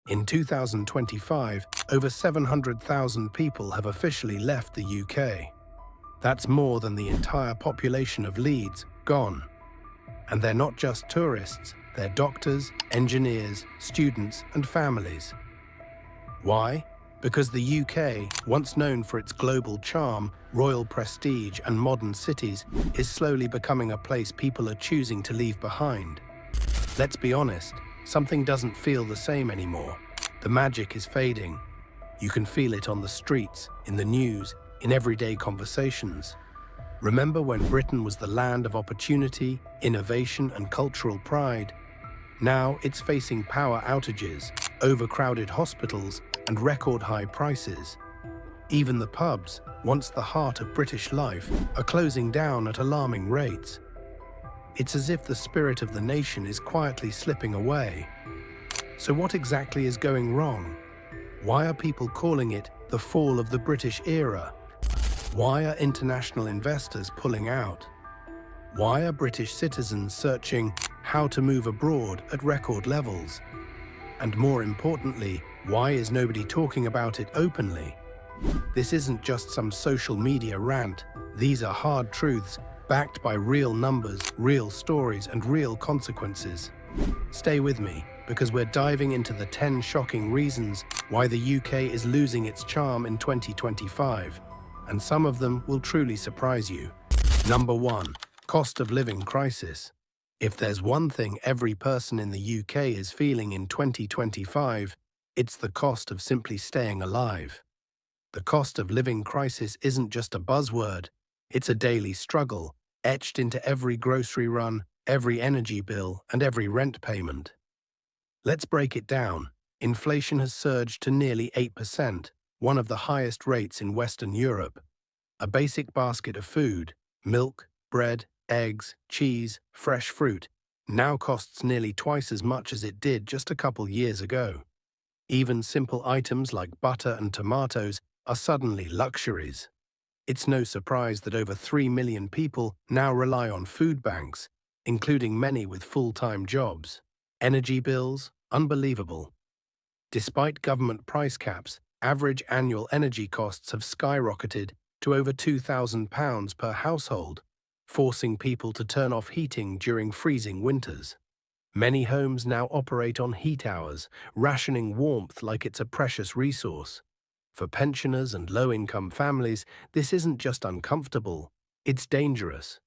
In 2025, over 700,000 people have officially left the UK. That's more than the entire population of Leeds gone. And they're not just tourists, they're doctors, engineers, students, and families. Why? Because the UK, once known for its global charm, royal prestige, and modern cities, is slowly becoming a place people are choosing to leave behind. Let's be honest, something doesn't feel the same anymore. The magic is fading. You can feel it on the streets, in the news, in everyday conversations. Remember when Britain was the land of opportunity, innovation, and cultural pride? Now it's facing power outages, overcrowded hospitals, and record-high prices. Even the pubs, once the heart of British life, are closing down at alarming rates. It's as if the spirit of the nation is quietly slipping away. So what exactly is going wrong? Why are people calling it the fall of the British era? Why are international investors pulling out? Why are British citizens searching how to move abroad at record levels? And more importantly, why is nobody talking about it openly? This isn't just some social media rant. These are hard truths, backed by real numbers, real stories, and real consequences. Stay with me, because we're diving into the 10 shocking reasons why the UK is losing its charm in 2025. And some of them will truly surprise you. Number 1. Cost of living crisis. If there's one thing every person in the UK is feeling in 2025, it's the cost of simply staying alive. The cost of living crisis isn't just a buzzword, it's a daily struggle, etched into every grocery run, every energy bill, and every rent payment. Let's break it down. Inflation has surged to nearly 8%, one of the highest rates in Western Europe. A basic basket of food, milk, bread, eggs, cheese, fresh fruit, now costs nearly twice as much as it did just a couple years ago. Even simple items like butter and tomatoes are suddenly luxuries. It's no surprise that over 3 million people now rely on food banks, including many with full-time jobs. Energy bills, unbelievable. Despite government price caps, average annual energy costs have skyrocketed to over £2,000 per household, forcing people to turn off heating during freezing winters. Many homes now operate on heat hours, rationing warmth like it's a precious resource. For pensioners and low-income families, this isn't just uncomfortable, it's dangerous.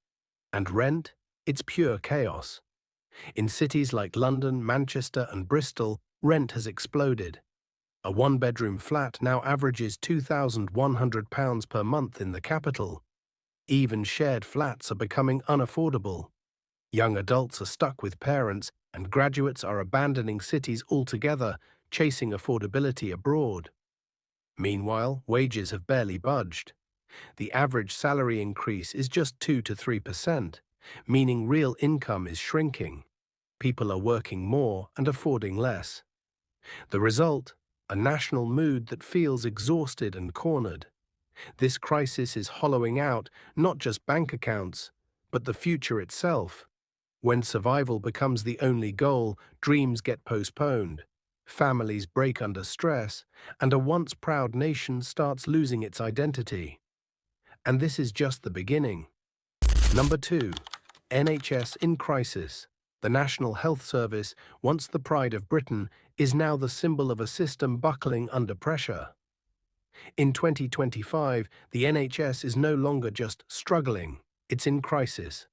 And rent? It's pure chaos. In cities like London, Manchester, and Bristol, rent has exploded. A one-bedroom flat now averages £2,100 per month in the capital. Even shared flats are becoming unaffordable. Young adults are stuck with parents, and graduates are abandoning cities altogether, chasing affordability abroad. Meanwhile, wages have barely budged. The average salary increase is just 2 to 3%, meaning real income is shrinking. People are working more and affording less. The result? A national mood that feels exhausted and cornered. This crisis is hollowing out not just bank accounts, but the future itself. When survival becomes the only goal, dreams get postponed, families break under stress, and a once proud nation starts losing its identity. And this is just the beginning. Number 2. NHS in crisis. The National Health Service, once the pride of Britain, is now the symbol of a system buckling under pressure. In 2025, the NHS is no longer just struggling, it's in crisis.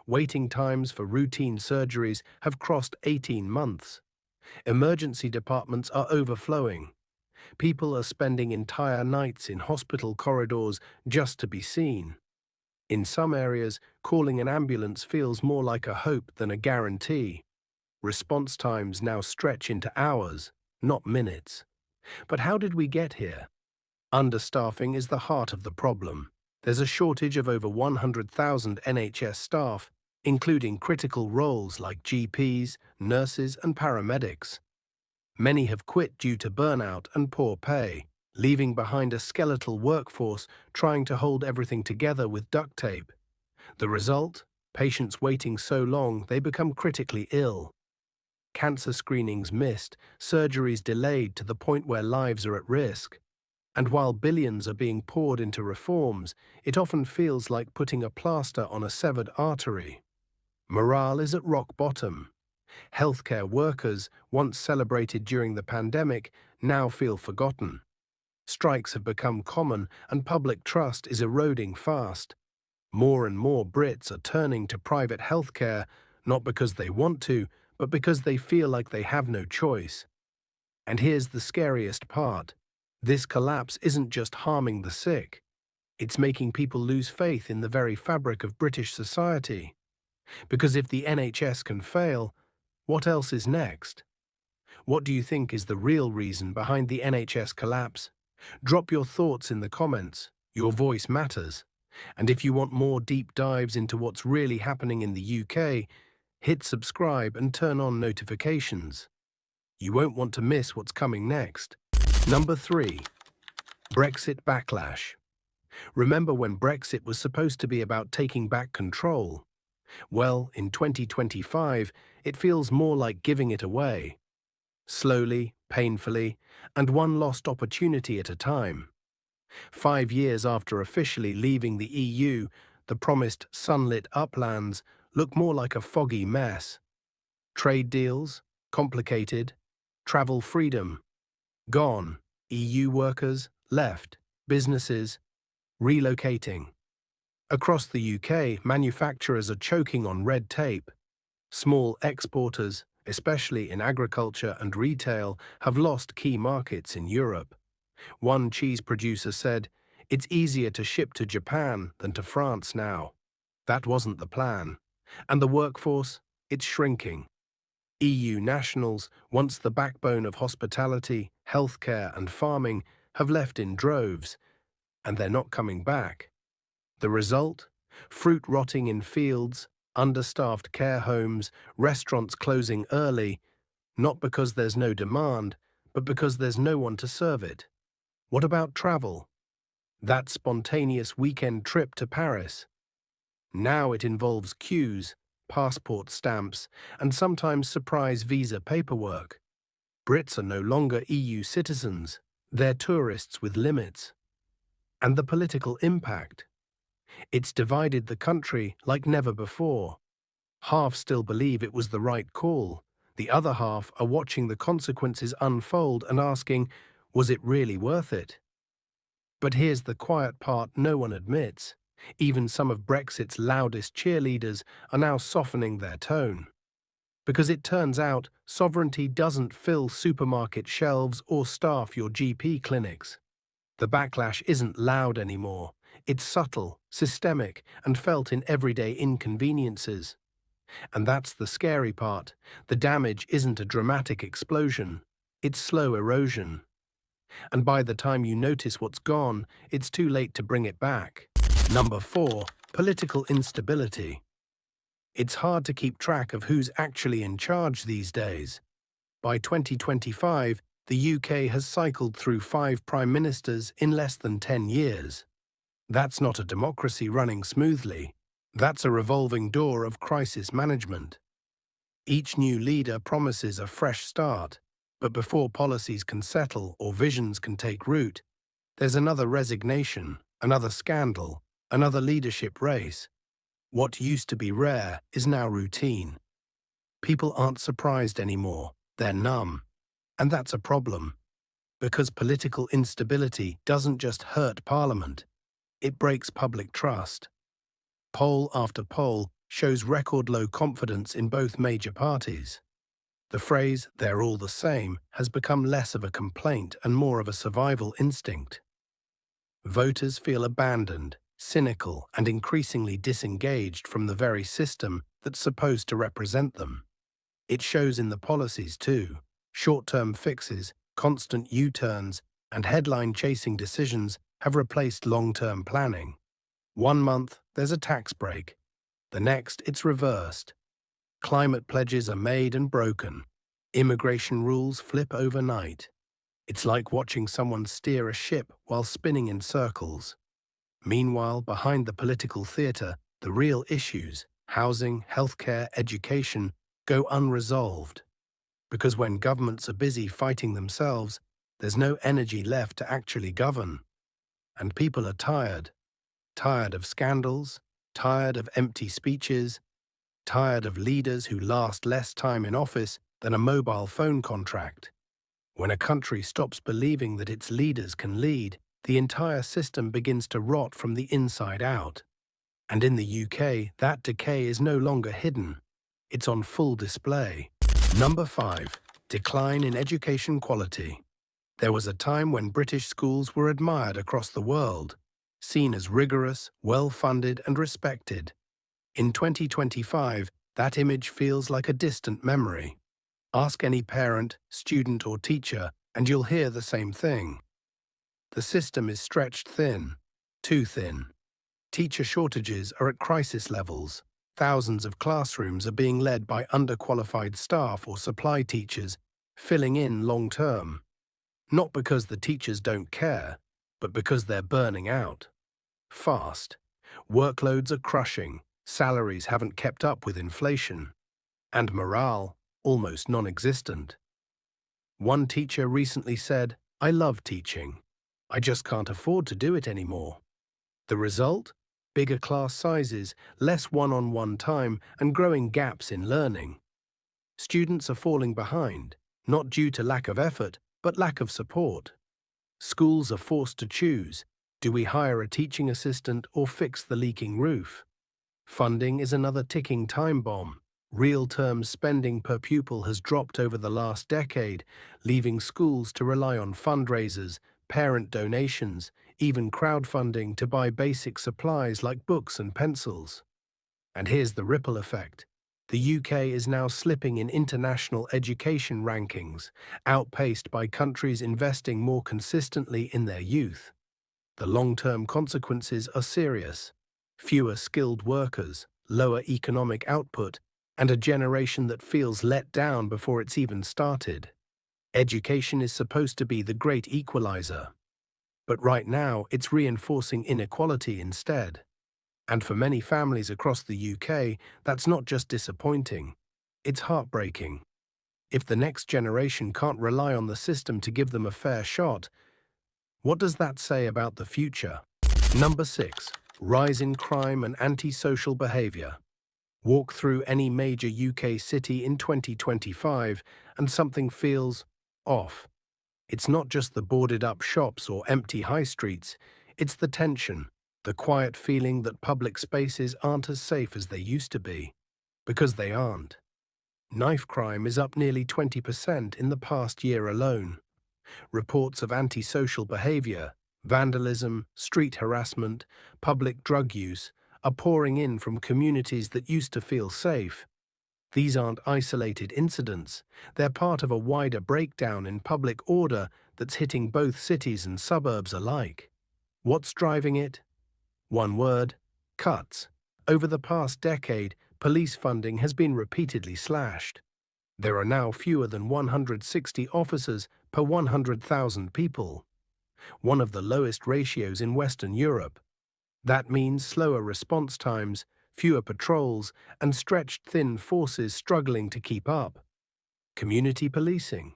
Waiting times for routine surgeries have crossed 18 months. Emergency departments are overflowing. People are spending entire nights in hospital corridors just to be seen. In some areas, calling an ambulance feels more like a hope than a guarantee. Response times now stretch into hours, not minutes. But how did we get here? Understaffing is the heart of the problem. There's a shortage of over 100,000 NHS staff, including critical roles like GPs, nurses, and paramedics. Many have quit due to burnout and poor pay, leaving behind a skeletal workforce trying to hold everything together with duct tape. The result? Patients waiting so long they become critically ill. cancer screenings missed, surgeries delayed to the point where lives are at risk. And while billions are being poured into reforms, it often feels like putting a plaster on a severed artery. Morale is at rock bottom. Healthcare workers, once celebrated during the pandemic, now feel forgotten. Strikes have become common and public trust is eroding fast. More and more Brits are turning to private healthcare, not because they want to, but because they feel like they have no choice. And here's the scariest part. This collapse isn't just harming the sick. It's making people lose faith in the very fabric of British society. Because if the NHS can fail, what else is next? What do you think is the real reason behind the NHS collapse? Drop your thoughts in the comments. Your voice matters. And if you want more deep dives into what's really happening in the UK, hit subscribe and turn on notifications. You won't want to miss what's coming next. Number 3. Brexit backlash. Remember when Brexit was supposed to be about taking back control? Well, in 2025, it feels more like giving it away. Slowly, painfully, and one lost opportunity at a time. 5 years after officially leaving the EU, the promised sunlit uplands look more like a foggy mess. Trade deals, complicated. Travel freedom, gone. EU workers, left. Businesses, relocating. Across the UK, manufacturers are choking on red tape. Small exporters, especially in agriculture and retail, have lost key markets in Europe. One cheese producer said, "It's easier to ship to Japan than to France now." That wasn't the plan. And the workforce, it's shrinking. EU nationals, once the backbone of hospitality, healthcare and farming, have left in droves, and they're not coming back. The result? Fruit rotting in fields, understaffed care homes, restaurants closing early, not because there's no demand, but because there's no one to serve it. What about travel? That spontaneous weekend trip to Paris. Now it involves queues, passport stamps, and sometimes surprise visa paperwork. Brits are no longer EU citizens, they're tourists with limits. And the political impact? It's divided the country like never before. Half still believe it was the right call. The other half are watching the consequences unfold and asking, was it really worth it? But here's the quiet part no one admits. Even some of Brexit's loudest cheerleaders are now softening their tone. Because it turns out, sovereignty doesn't fill supermarket shelves or staff your GP clinics. The backlash isn't loud anymore. It's subtle, systemic, and felt in everyday inconveniences. And that's the scary part. The damage isn't a dramatic explosion. It's slow erosion. And by the time you notice what's gone, it's too late to bring it back. Number 4. Political instability. It's hard to keep track of who's actually in charge these days. By 2025, the UK has cycled through 5 prime ministers in less than 10 years. That's not a democracy running smoothly. That's a revolving door of crisis management. Each new leader promises a fresh start, but before policies can settle or visions can take root, there's another resignation, another scandal, another leadership race. What used to be rare is now routine. People aren't surprised anymore, they're numb. And that's a problem. Because political instability doesn't just hurt Parliament, it breaks public trust. Poll after poll shows record low confidence in both major parties. The phrase, "they're all the same," has become less of a complaint and more of a survival instinct. Voters feel abandoned, cynical, and increasingly disengaged from the very system that's supposed to represent them. It shows in the policies too. Short-term fixes, constant U-turns, and headline-chasing decisions have replaced long-term planning. 1 month, there's a tax break. The next, it's reversed. Climate pledges are made and broken. Immigration rules flip overnight. It's like watching someone steer a ship while spinning in circles. Meanwhile, behind the political theatre, the real issues, housing, healthcare, education, go unresolved. Because when governments are busy fighting themselves, there's no energy left to actually govern. And people are tired. Tired of scandals, tired of empty speeches, tired of leaders who last less time in office than a mobile phone contract. When a country stops believing that its leaders can lead, the entire system begins to rot from the inside out. And in the UK, that decay is no longer hidden. It's on full display. Number 5. Decline in education quality. There was a time when British schools were admired across the world, seen as rigorous, well-funded and respected. In 2025, that image feels like a distant memory. Ask any parent, student or teacher, and you'll hear the same thing. The system is stretched thin, too thin. Teacher shortages are at crisis levels. Thousands of classrooms are being led by underqualified staff or supply teachers, filling in long-term. Not because the teachers don't care, but because they're burning out. Fast. Workloads are crushing, salaries haven't kept up with inflation, and morale almost non-existent. One teacher recently said, "I love teaching. I just can't afford to do it anymore." The result? Bigger class sizes, less one-on-one time, and growing gaps in learning. Students are falling behind, not due to lack of effort, but lack of support. Schools are forced to choose. Do we hire a teaching assistant or fix the leaking roof? Funding is another ticking time bomb. Real-term spending per pupil has dropped over the last decade, leaving schools to rely on fundraisers, parent donations, even crowdfunding to buy basic supplies like books and pencils. And here's the ripple effect. The UK is now slipping in international education rankings, outpaced by countries investing more consistently in their youth. The long-term consequences are serious. Fewer skilled workers, lower economic output, and a generation that feels let down before it's even started. Education is supposed to be the great equalizer. But right now, it's reinforcing inequality instead. And for many families across the UK, that's not just disappointing, it's heartbreaking. If the next generation can't rely on the system to give them a fair shot, what does that say about the future? Number 6. Rise in crime and antisocial behaviour. Walk through any major UK city in 2025 and something feels off. It's not just the boarded-up shops or empty high streets, it's the tension, the quiet feeling that public spaces aren't as safe as they used to be. Because they aren't. Knife crime is up nearly 20% in the past year alone. Reports of antisocial behaviour, vandalism, street harassment, public drug use are pouring in from communities that used to feel safe. These aren't isolated incidents, they're part of a wider breakdown in public order that's hitting both cities and suburbs alike. What's driving it? One word: cuts. Over the past decade, police funding has been repeatedly slashed. There are now fewer than 160 officers per 100,000 people, one of the lowest ratios in Western Europe. That means slower response times, fewer patrols, and stretched thin forces struggling to keep up. Community policing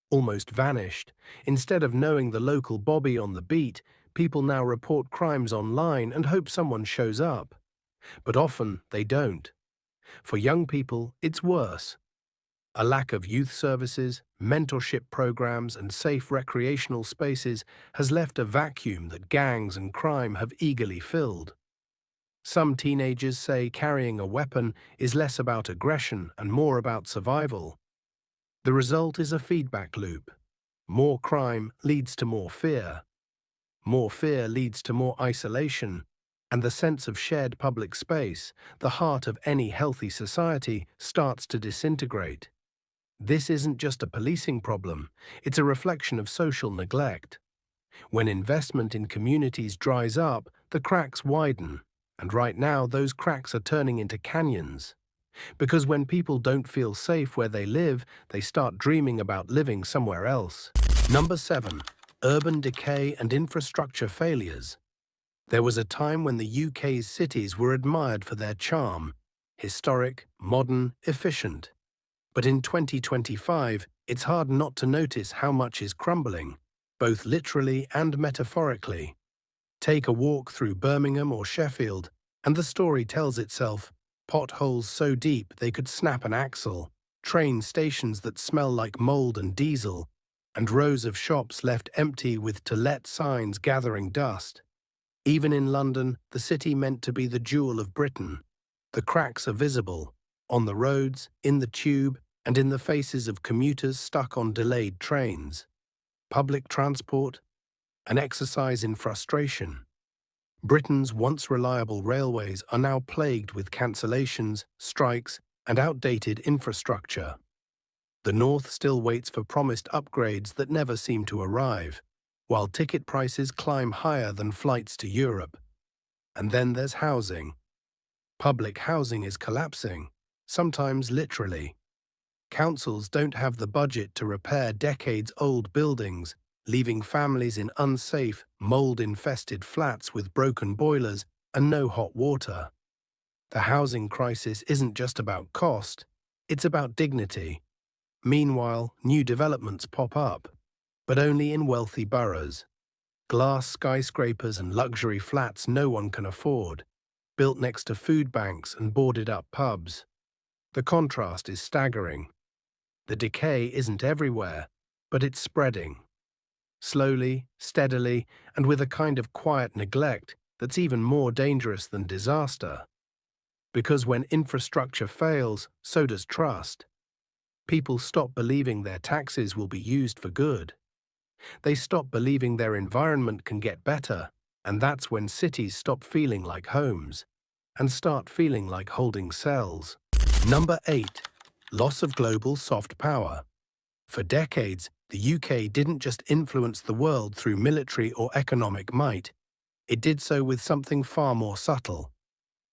almost vanished. Instead of knowing the local bobby on the beat, people now report crimes online and hope someone shows up. But often they don't. For young people, it's worse. A lack of youth services, mentorship programs, and safe recreational spaces has left a vacuum that gangs and crime have eagerly filled. Some teenagers say carrying a weapon is less about aggression and more about survival. The result is a feedback loop. More crime leads to more fear. More fear leads to more isolation, and the sense of shared public space, the heart of any healthy society, starts to disintegrate. This isn't just a policing problem, it's a reflection of social neglect. When investment in communities dries up, the cracks widen, and right now those cracks are turning into canyons. Because when people don't feel safe where they live, they start dreaming about living somewhere else. Number 7. Urban decay and infrastructure failures. There was a time when the UK's cities were admired for their charm: historic, modern, efficient. But in 2025, it's hard not to notice how much is crumbling, both literally and metaphorically. Take a walk through Birmingham or Sheffield, and the story tells itself. Potholes so deep they could snap an axle, train stations that smell like mold and diesel, and rows of shops left empty with "to let" signs gathering dust. Even in London, the city meant to be the jewel of Britain, the cracks are visible, on the roads, in the tube, and in the faces of commuters stuck on delayed trains. Public transport, an exercise in frustration. Britain's once reliable railways are now plagued with cancellations, strikes, and outdated infrastructure. The North still waits for promised upgrades that never seem to arrive, while ticket prices climb higher than flights to Europe. And then there's housing. Public housing is collapsing, sometimes literally. Councils don't have the budget to repair decades-old buildings, leaving families in unsafe, mold-infested flats with broken boilers and no hot water. The housing crisis isn't just about cost, it's about dignity. Meanwhile, new developments pop up, but only in wealthy boroughs. Glass skyscrapers and luxury flats no one can afford, built next to food banks and boarded-up pubs. The contrast is staggering. The decay isn't everywhere, but it's spreading. Slowly, steadily, and with a kind of quiet neglect that's even more dangerous than disaster. Because when infrastructure fails, so does trust. People stop believing their taxes will be used for good. They stop believing their environment can get better, and that's when cities stop feeling like homes and start feeling like holding cells. Number 8. Loss of global soft power. For decades, the UK didn't just influence the world through military or economic might. It did so with something far more subtle.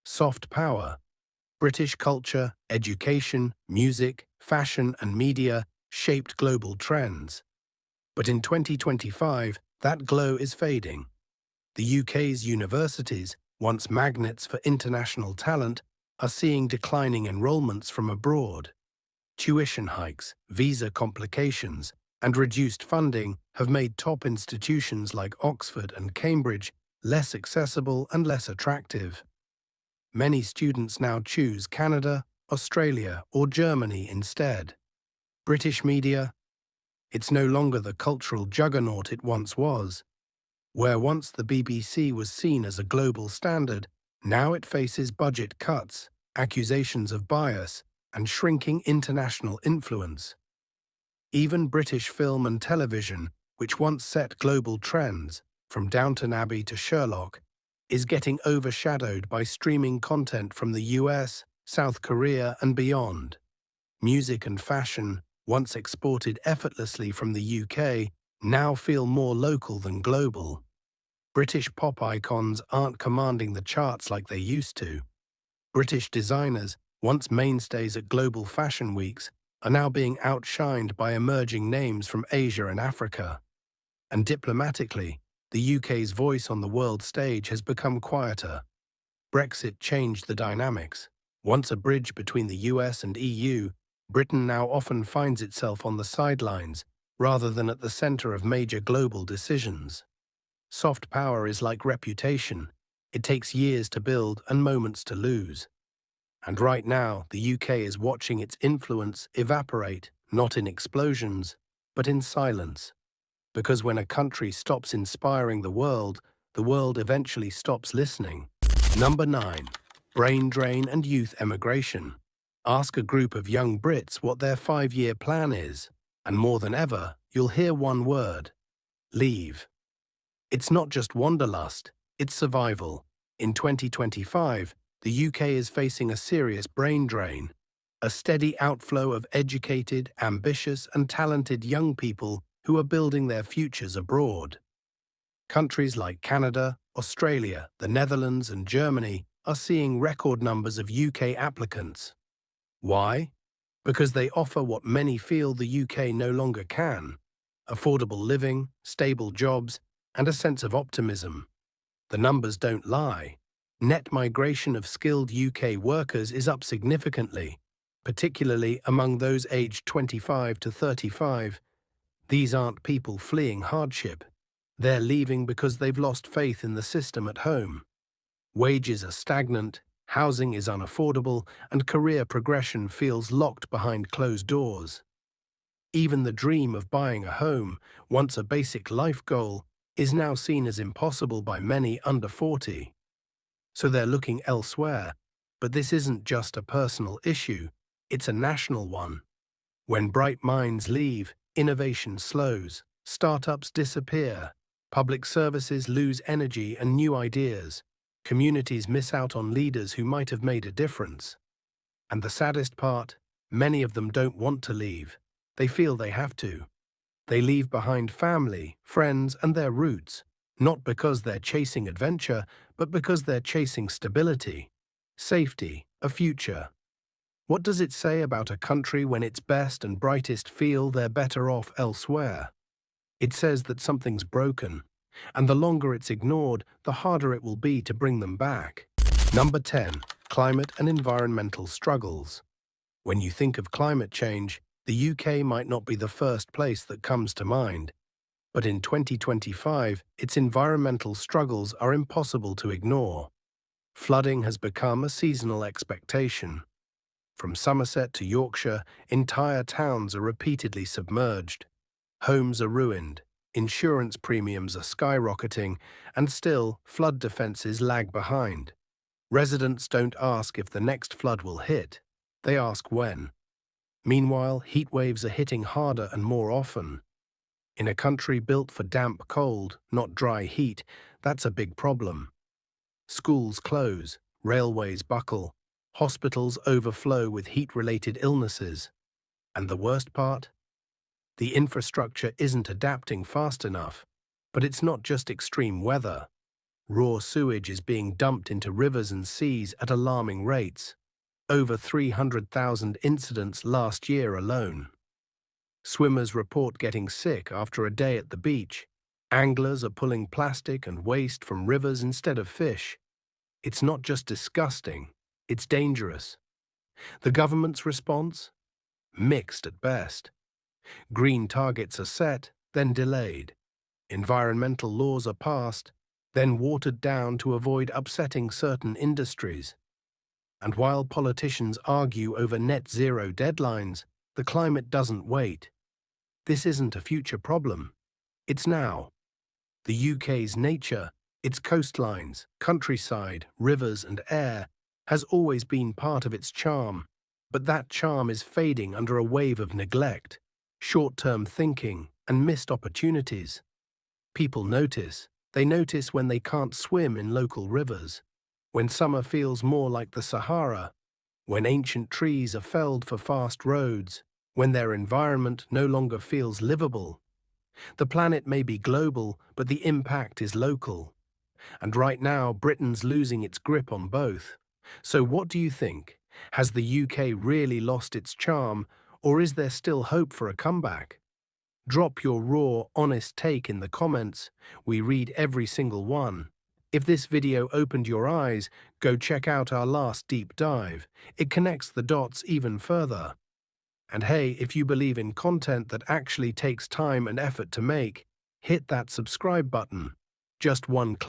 Soft power. British culture, education, music, fashion, and media shaped global trends. But in 2025, that glow is fading. The UK's universities, once magnets for international talent, are seeing declining enrollments from abroad. Tuition hikes, visa complications, and reduced funding have made top institutions like Oxford and Cambridge less accessible and less attractive. Many students now choose Canada, Australia, or Germany instead. British media? It's no longer the cultural juggernaut it once was. Where once the BBC was seen as a global standard, now it faces budget cuts, accusations of bias, and shrinking international influence. Even British film and television, which once set global trends, from Downton Abbey to Sherlock, is getting overshadowed by streaming content from the US, South Korea, and beyond. Music and fashion, once exported effortlessly from the UK, now feel more local than global. British pop icons aren't commanding the charts like they used to. British designers, once mainstays at global fashion weeks, are now being outshined by emerging names from Asia and Africa. And diplomatically, the UK's voice on the world stage has become quieter. Brexit changed the dynamics. Once a bridge between the US and EU, Britain now often finds itself on the sidelines, rather than at the centre of major global decisions. Soft power is like reputation. It takes years to build and moments to lose. And right now, the UK is watching its influence evaporate, not in explosions, but in silence. Because when a country stops inspiring the world eventually stops listening. Number 9. Brain drain and youth emigration. Ask a group of young Brits what their 5-year plan is, and more than ever, you'll hear one word: leave. It's not just wanderlust, it's survival. In 2025, the UK is facing a serious brain drain, a steady outflow of educated, ambitious, and talented young people who are building their futures abroad. Countries like Canada, Australia, the Netherlands, and Germany are seeing record numbers of UK applicants. Why? Because they offer what many feel the UK no longer can: affordable living, stable jobs, and a sense of optimism. The numbers don't lie. Net migration of skilled UK workers is up significantly, particularly among those aged 25 to 35. These aren't people fleeing hardship. They're leaving because they've lost faith in the system at home. Wages are stagnant, housing is unaffordable, and career progression feels locked behind closed doors. Even the dream of buying a home, once a basic life goal, is now seen as impossible by many under 40. So they're looking elsewhere. But this isn't just a personal issue, it's a national one. When bright minds leave, innovation slows, startups disappear, public services lose energy and new ideas, communities miss out on leaders who might have made a difference. And the saddest part, many of them don't want to leave. They feel they have to. They leave behind family, friends, and their roots, not because they're chasing adventure, but because they're chasing stability, safety, a future. What does it say about a country when its best and brightest feel they're better off elsewhere? It says that something's broken, and the longer it's ignored, the harder it will be to bring them back. Number 10. Climate and environmental struggles. When you think of climate change, the UK might not be the first place that comes to mind. But in 2025, its environmental struggles are impossible to ignore. Flooding has become a seasonal expectation. From Somerset to Yorkshire, entire towns are repeatedly submerged. Homes are ruined, insurance premiums are skyrocketing, and still, flood defences lag behind. Residents don't ask if the next flood will hit, they ask when. Meanwhile, heat waves are hitting harder and more often. In a country built for damp cold, not dry heat, that's a big problem. Schools close, railways buckle, hospitals overflow with heat-related illnesses. And the worst part? The infrastructure isn't adapting fast enough. But it's not just extreme weather. Raw sewage is being dumped into rivers and seas at alarming rates. Over 300,000 incidents last year alone. Swimmers report getting sick after a day at the beach. Anglers are pulling plastic and waste from rivers instead of fish. It's not just disgusting, it's dangerous. The government's response? Mixed at best. Green targets are set, then delayed. Environmental laws are passed, then watered down to avoid upsetting certain industries. And while politicians argue over net zero deadlines, the climate doesn't wait. This isn't a future problem. It's now. The UK's nature, its coastlines, countryside, rivers and air, has always been part of its charm. But that charm is fading under a wave of neglect, short-term thinking, and missed opportunities. People notice. They notice when they can't swim in local rivers, when summer feels more like the Sahara, when ancient trees are felled for fast roads, when their environment no longer feels livable. The planet may be global, but the impact is local. And right now, Britain's losing its grip on both. So what do you think? Has the UK really lost its charm, or is there still hope for a comeback? Drop your raw, honest take in the comments. We read every single one. If this video opened your eyes, go check out our last deep dive. It connects the dots even further. And hey, if you believe in content that actually takes time and effort to make, hit that subscribe button. Just one click.